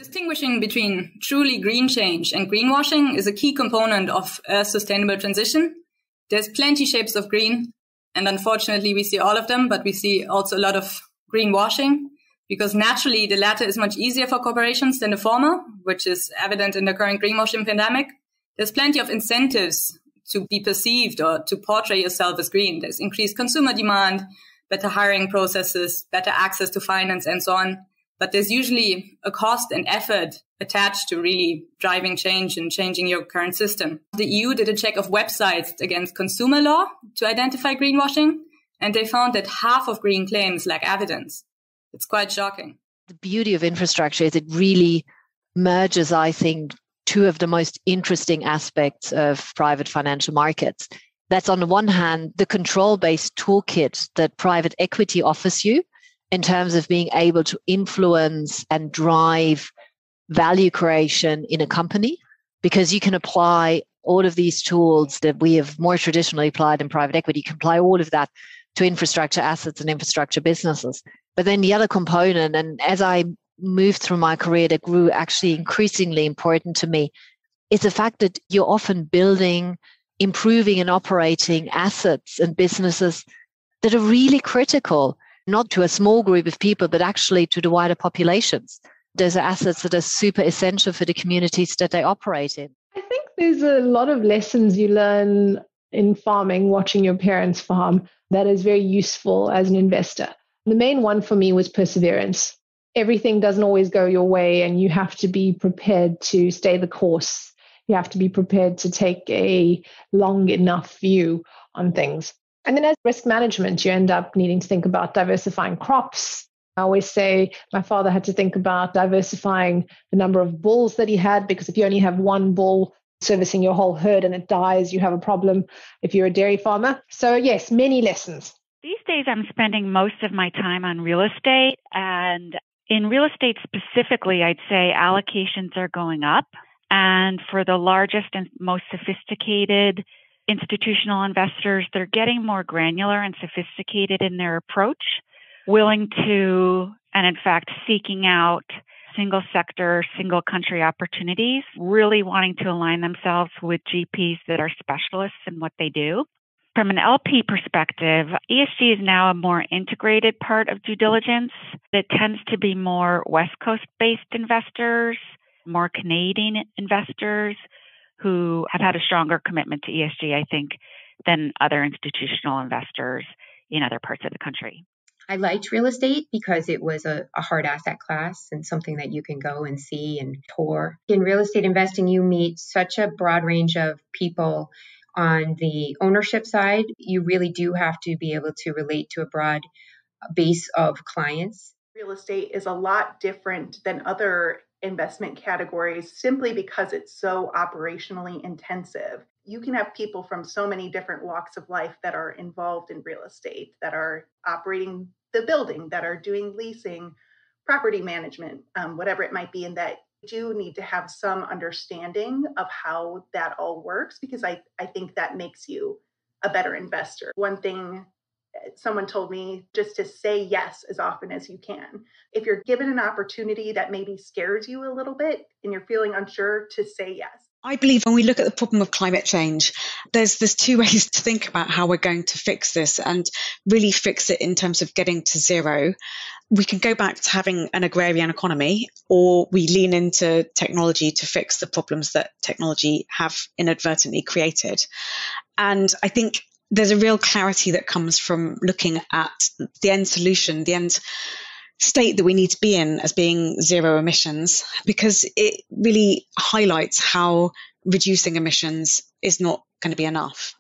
Distinguishing between truly green change and greenwashing is a key component of a sustainable transition. There's plenty shapes of green, and unfortunately we see all of them, but we see also a lot of greenwashing, because naturally the latter is much easier for corporations than the former, which is evident in the current greenwashing pandemic. There's plenty of incentives to be perceived or to portray yourself as green. There's increased consumer demand, better hiring processes, better access to finance, and so on. But there's usually a cost and effort attached to really driving change and changing your current system. The EU did a check of websites against consumer law to identify greenwashing, and they found that half of green claims lack evidence. It's quite shocking. The beauty of infrastructure is it really merges, I think, two of the most interesting aspects of private financial markets. That's on the one hand, the control-based toolkit that private equity offers you in terms of being able to influence and drive value creation in a company, because you can apply all of these tools that we have more traditionally applied in private equity, you can apply all of that to infrastructure assets and infrastructure businesses. But then the other component, and as I moved through my career, that grew actually increasingly important to me, is the fact that you're often building, improving and operating assets and businesses that are really critical, not to a small group of people, but actually to the wider populations. Those are assets that are super essential for the communities that they operate in. I think there's a lot of lessons you learn in farming, watching your parents farm, that is very useful as an investor. The main one for me was perseverance. Everything doesn't always go your way, and you have to be prepared to stay the course. You have to be prepared to take a long enough view on things. And then as risk management, you end up needing to think about diversifying crops. I always say my father had to think about diversifying the number of bulls that he had, because if you only have one bull servicing your whole herd and it dies, you have a problem if you're a dairy farmer. So yes, many lessons. These days I'm spending most of my time on real estate, and in real estate specifically, I'd say allocations are going up. And for the largest and most sophisticated institutional investors, they're getting more granular and sophisticated in their approach, willing to, and in fact, seeking out single sector, single country opportunities, really wanting to align themselves with GPs that are specialists in what they do. From an LP perspective, ESG is now a more integrated part of due diligence. It tends to be more West Coast-based investors, more Canadian investors who have had a stronger commitment to ESG, I think, than other institutional investors in other parts of the country. I liked real estate because it was a hard asset class and something that you can go and see and tour. In real estate investing, you meet such a broad range of people. On the ownership side, you really do have to be able to relate to a broad base of clients. Real estate is a lot different than other investment categories simply because it's so operationally intensive. You can have people from so many different walks of life that are involved in real estate, that are operating the building, that are doing leasing, property management, whatever it might be, and that do need to have some understanding of how that all works, because I think that makes you a better investor. One thing someone told me, just to say yes as often as you can. If you're given an opportunity that maybe scares you a little bit and you're feeling unsure, to say yes. I believe when we look at the problem of climate change, there's two ways to think about how we're going to fix this and really fix it in terms of getting to zero. We can go back to having an agrarian economy, or we lean into technology to fix the problems that technology have inadvertently created. And I think there's a real clarity that comes from looking at the end solution, the end state that we need to be in as being zero emissions, because it really highlights how reducing emissions is not going to be enough.